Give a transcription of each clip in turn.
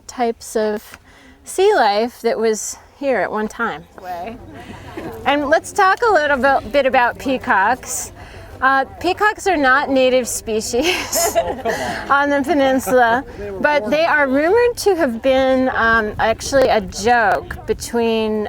types of sea life that was here at one time. And let's talk a little bit about peacocks. Peacocks are not native species on the peninsula, but they are rumored to have been actually a joke between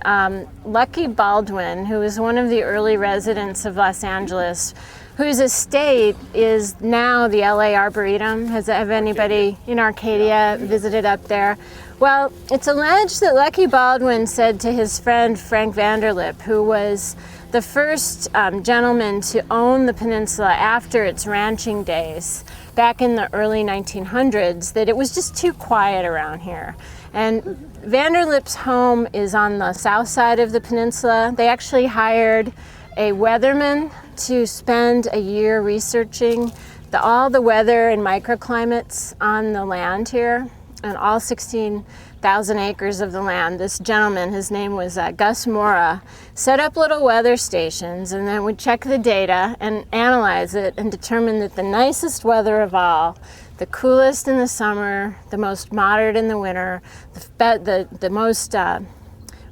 Lucky Baldwin, who was one of the early residents of Los Angeles, whose estate is now the LA Arboretum. Have anybody in Arcadia visited up there? Well, it's alleged that Lucky Baldwin said to his friend Frank Vanderlip, who was the first gentleman to own the peninsula after its ranching days back in the early 1900s, that it was just too quiet around here. And Vanderlip's home is on the south side of the peninsula. They actually hired a weatherman to spend a year researching all the weather and microclimates on the land here, and all 16,000 acres of the land. This gentleman, his name was Gus Mora, set up little weather stations and then would check the data and analyze it and determine that the nicest weather of all, the coolest in the summer, the most moderate in the winter, the most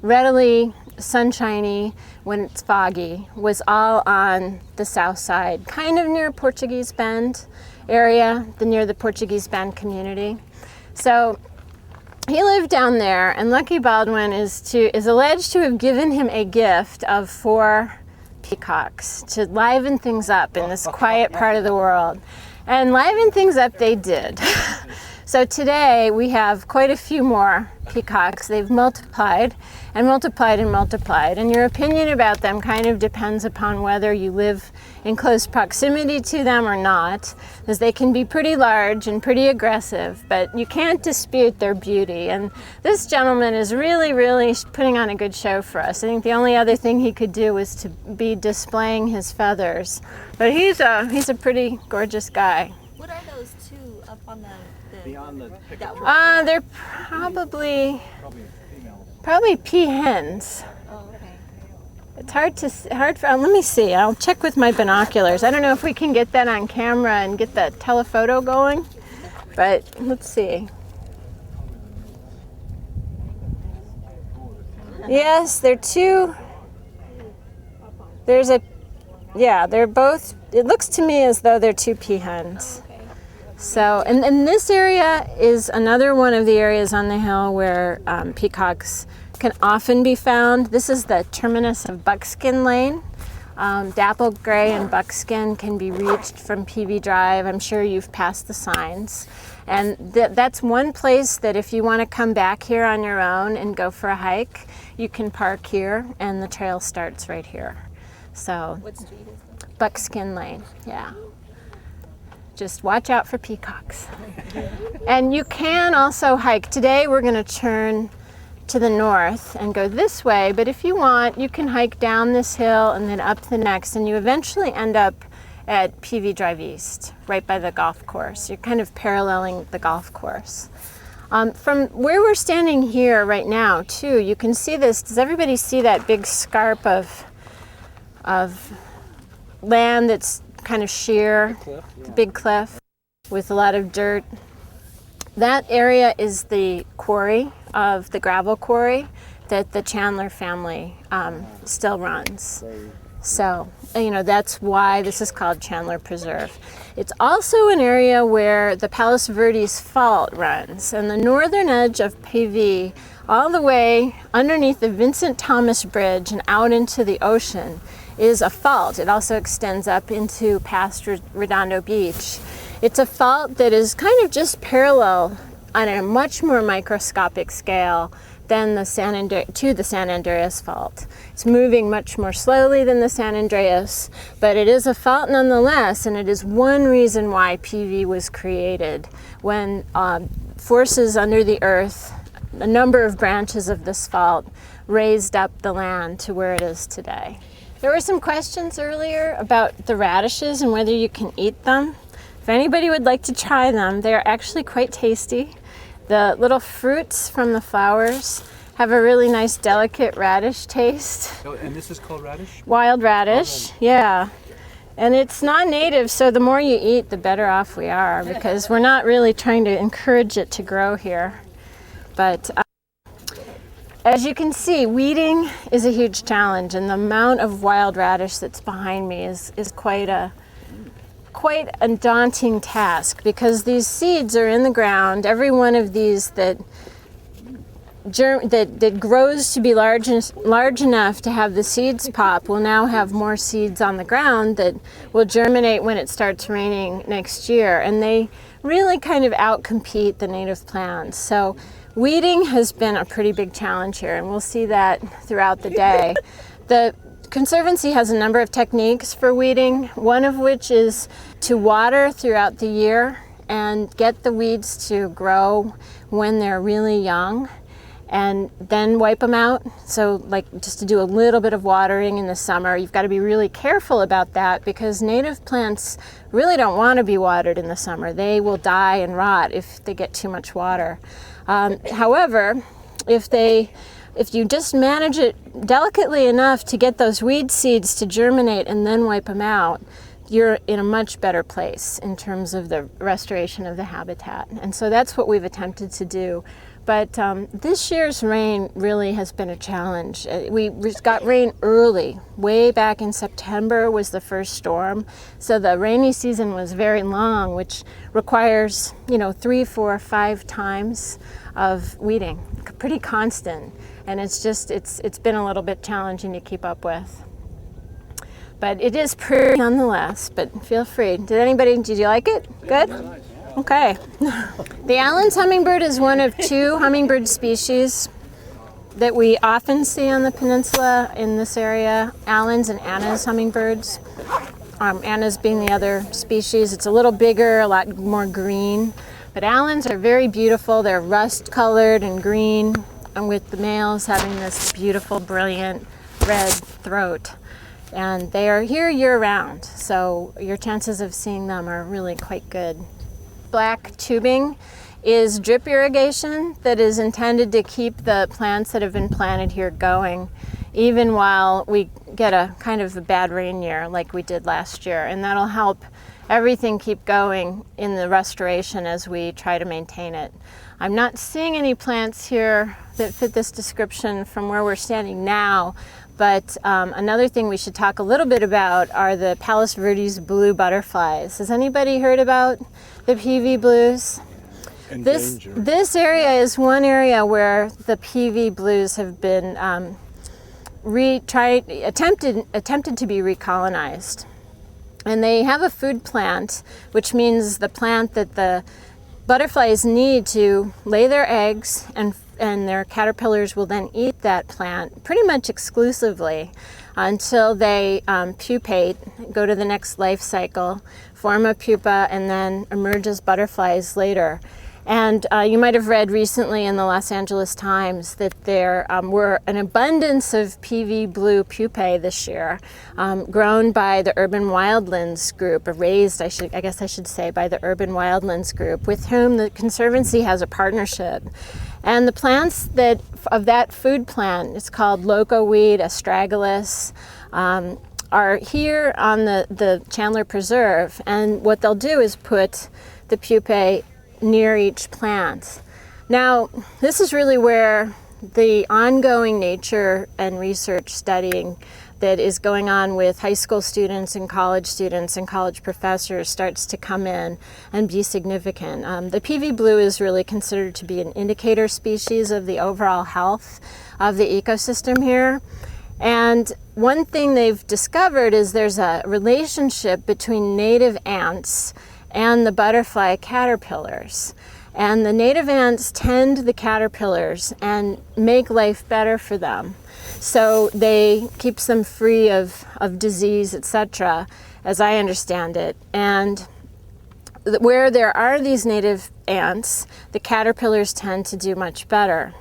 readily sunshiny when it's foggy, was all on the south side, kind of near Portuguese Bend area, near the Portuguese Bend community. So he lived down there, and Lucky Baldwin is alleged to have given him a gift of 4 peacocks to liven things up in this quiet part of the world. And liven things up they did. So today we have quite a few more peacocks. They've multiplied and multiplied and multiplied, and your opinion about them kind of depends upon whether you live in close proximity to them or not, because they can be pretty large and pretty aggressive, but you can't dispute their beauty. And this gentleman is really, really putting on a good show for us. I think the only other thing he could do was to be displaying his feathers, but he's a pretty gorgeous guy. What are those two up on the beyond the picture? They're probably peahens. Oh, okay. It's hard for, let me see, I'll check with my binoculars. I don't know if we can get that on camera and get the telephoto going, but let's see. Yes, they're two. They're both, it looks to me as though they're 2 peahens. So, and this area is another one of the areas on the hill where peacocks can often be found. This is the terminus of Buckskin Lane. Dapple Gray and Buckskin can be reached from PV Drive. I'm sure you've passed the signs. And that's one place that if you want to come back here on your own and go for a hike, you can park here, and the trail starts right here. So, What street is that? Buckskin Lane, yeah. Just watch out for peacocks. And you can also hike. Today we're going to turn to the north and go this way, but if you want, you can hike down this hill and then up the next, and you eventually end up at PV Drive East, right by the golf course. You're kind of paralleling the golf course. From where we're standing here right now, too, you can see this. Does everybody see that big scarp of land that's kind of sheer, the big cliff with a lot of dirt? That area is the quarry of the gravel quarry that the Chandler family still runs. So, that's why this is called Chandler Preserve. It's also an area where the Palos Verdes Fault runs, and the northern edge of PV, all the way underneath the Vincent Thomas Bridge and out into the ocean, is a fault. It also extends up into past Redondo Beach. It's a fault that is kind of just parallel on a much more microscopic scale than the San Andreas Fault. It's moving much more slowly than the San Andreas, but it is a fault nonetheless, and it is one reason why PV was created, when forces under the earth, a number of branches of this fault, raised up the land to where it is today. There were some questions earlier about the radishes and whether you can eat them. If anybody would like to try them, they're actually quite tasty. The little fruits from the flowers have a really nice, delicate radish taste. Oh, and this is called radish? Wild radish, yeah. And it's non-native, so the more you eat, the better off we are, because we're not really trying to encourage it to grow here. But as you can see, weeding is a huge challenge, and the amount of wild radish that's behind me is quite a daunting task, because these seeds are in the ground. Every one of these that grows to be large enough to have the seeds pop will now have more seeds on the ground that will germinate when it starts raining next year. And they really kind of outcompete the native plants. So weeding has been a pretty big challenge here, and we'll see that throughout the day. The Conservancy has a number of techniques for weeding, one of which is to water throughout the year and get the weeds to grow when they're really young, and then wipe them out. So like just to do a little bit of watering in the summer. You've got to be really careful about that, because native plants really don't want to be watered in the summer. They will die and rot if they get too much water. However, if you just manage it delicately enough to get those weed seeds to germinate and then wipe them out, you're in a much better place in terms of the restoration of the habitat. And so that's what we've attempted to do. But this year's rain really has been a challenge. We got rain early. Way back in September was the first storm. So the rainy season was very long, which requires, 3, 4, 5 times of weeding, pretty constant. And it's been a little bit challenging to keep up with. But it is pretty nonetheless, but feel free. Did you like it? Good? Okay. The Allen's hummingbird is one of 2 hummingbird species that we often see on the peninsula in this area, Allen's and Anna's hummingbirds. Anna's being the other species. It's a little bigger, a lot more green. But Allen's are very beautiful. They're rust-colored and green, and with the males having this beautiful, brilliant red throat. And they are here year-round, so your chances of seeing them are really quite good. Black tubing is drip irrigation that is intended to keep the plants that have been planted here going, even while we get a kind of a bad rain year like we did last year. And that'll help everything keep going in the restoration as we try to maintain it. I'm not seeing any plants here that fit this description from where we're standing now, but another thing we should talk a little bit about are the Palos Verdes blue butterflies. Has anybody heard about the PV blues? This area is one area where the PV blues have been attempted to be recolonized. And they have a food plant, which means the plant that the butterflies need to lay their eggs, and their caterpillars will then eat that plant pretty much exclusively until they pupate, go to the next life cycle, form a pupa, and then emerge as butterflies later. And you might have read recently in the Los Angeles Times that there were an abundance of PV blue pupae this year, grown by the Urban Wildlands Group, or raised, I guess I should say, by the Urban Wildlands Group, with whom the Conservancy has a partnership. And the plants of that food plant, it's called locoweed astragalus, are here on the Chandler Preserve. And what they'll do is put the pupae near each plant. Now, this is really where the ongoing nature and research studying that is going on with high school students and college professors starts to come in and be significant. The PV blue is really considered to be an indicator species of the overall health of the ecosystem here. And one thing they've discovered is there's a relationship between native ants and the butterfly caterpillars. And the native ants tend the caterpillars and make life better for them. So they keeps them free of disease, etc., as I understand it. And where there are these native ants, the caterpillars tend to do much better.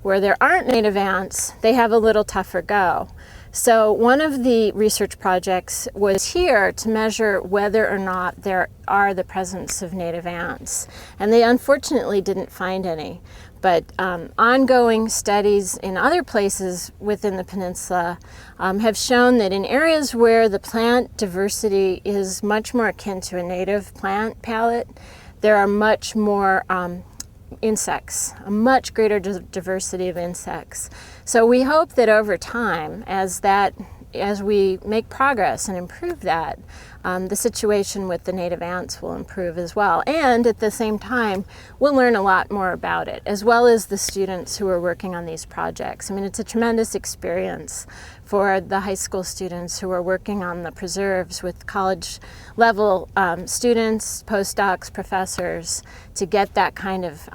Where there aren't native ants, they have a little tougher go. So one of the research projects was here to measure whether or not there are the presence of native ants. And they unfortunately didn't find any. But ongoing studies in other places within the peninsula have shown that in areas where the plant diversity is much more akin to a native plant palette, there are much more insects, a much greater diversity of insects. So we hope that over time, as we make progress and improve that, the situation with the native ants will improve as well. And at the same time, we'll learn a lot more about it, as well as the students who are working on these projects. I mean, it's a tremendous experience for the high school students who are working on the preserves with college level students, postdocs, professors, to get that kind of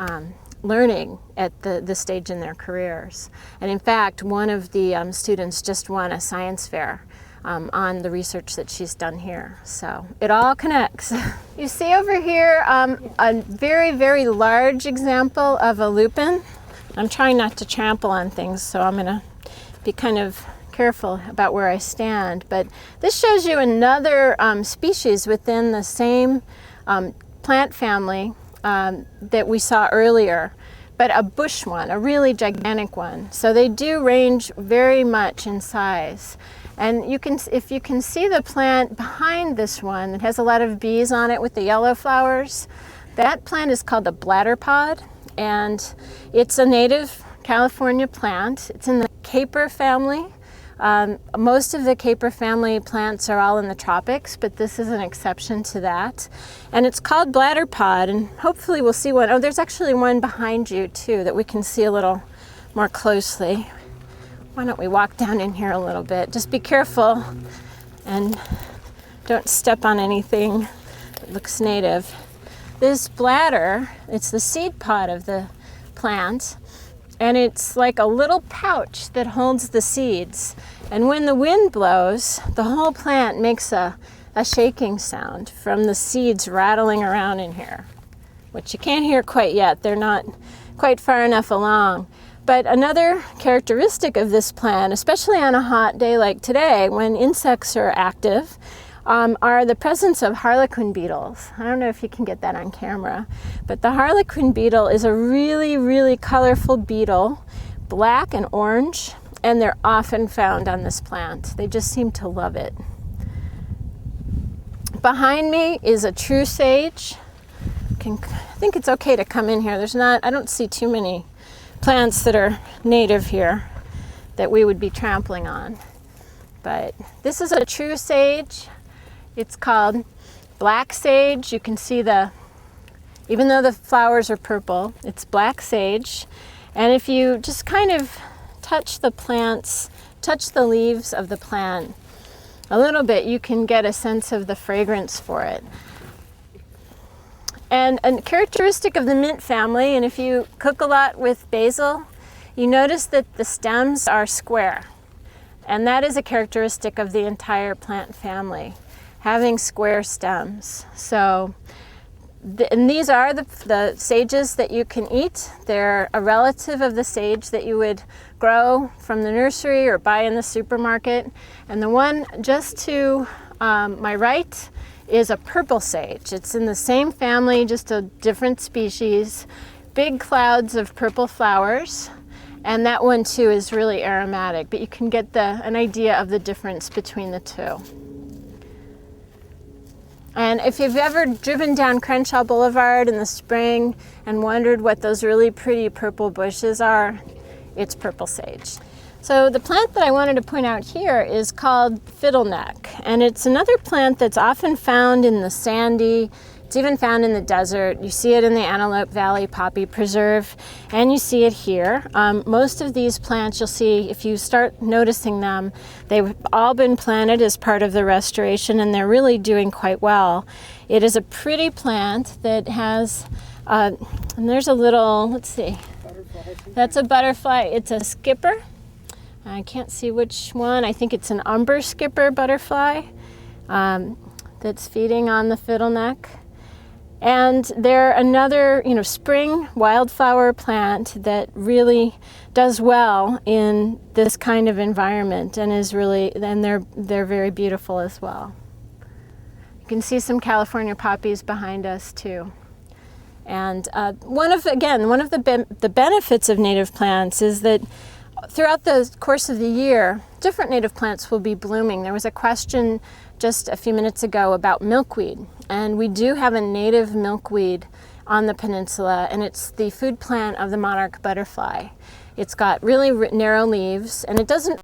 learning at this stage in their careers. And in fact, one of the students just won a science fair on the research that she's done here. So it all connects. You see over here a very, very large example of a lupin. I'm trying not to trample on things, so I'm gonna be kind of careful about where I stand. But this shows you another species within the same plant family that we saw earlier, but a bush one, a really gigantic one. So they do range very much in size. And if you can see the plant behind this one, it has a lot of bees on it with the yellow flowers. That plant is called a bladderpod, and it's a native California plant. It's in the caper family. Most of the caper family plants are all in the tropics, but this is an exception to that. And it's called bladderpod, and hopefully we'll see one. Oh, there's actually one behind you too that we can see a little more closely. Why don't we walk down in here a little bit? Just be careful and don't step on anything that looks native. This bladder, it's the seed pod of the plant, and it's like a little pouch that holds the seeds. And when the wind blows, the whole plant makes a shaking sound from the seeds rattling around in here, which you can't hear quite yet. They're not quite far enough along. But another characteristic of this plant, especially on a hot day like today when insects are active, are the presence of harlequin beetles. I don't know if you can get that on camera, but the harlequin beetle is a really, really colorful beetle, black and orange, and they're often found on this plant. They just seem to love it. Behind me is a true sage. I think it's okay to come in here. I don't see too many plants that are native here that we would be trampling on. But this is a true sage. It's called black sage. You can see even though the flowers are purple, it's black sage. And if you just kind of touch the leaves of the plant a little bit, you can get a sense of the fragrance for it. And a characteristic of the mint family, and if you cook a lot with basil, you notice that the stems are square. And that is a characteristic of the entire plant family, having square stems. So, and these are the sages that you can eat. They're a relative of the sage that you would grow from the nursery or buy in the supermarket. And the one just to my right is a purple sage. It's in the same family, just a different species. Big clouds of purple flowers. And that one too is really aromatic, but you can get an idea of the difference between the two. And if you've ever driven down Crenshaw Boulevard in the spring and wondered what those really pretty purple bushes are, it's purple sage. So the plant that I wanted to point out here is called fiddleneck, and it's another plant that's often found in the sandy, it's even found in the desert. You see it in the Antelope Valley Poppy Preserve, and you see it here. Most of these plants, you'll see, if you start noticing them, they've all been planted as part of the restoration, and they're really doing quite well. It is a pretty plant that has, and there's a little, let's see, that's a butterfly. It's a skipper. I can't see which one. I think it's an umber skipper butterfly that's feeding on the fiddleneck. And they're another, spring wildflower plant that really does well in this kind of environment and they're very beautiful as well. You can see some California poppies behind us too. And one of the benefits of native plants is that throughout the course of the year, different native plants will be blooming. There was a question just a few minutes ago about milkweed, and we do have a native milkweed on the peninsula, and it's the food plant of the monarch butterfly. It's got really narrow leaves, and it doesn't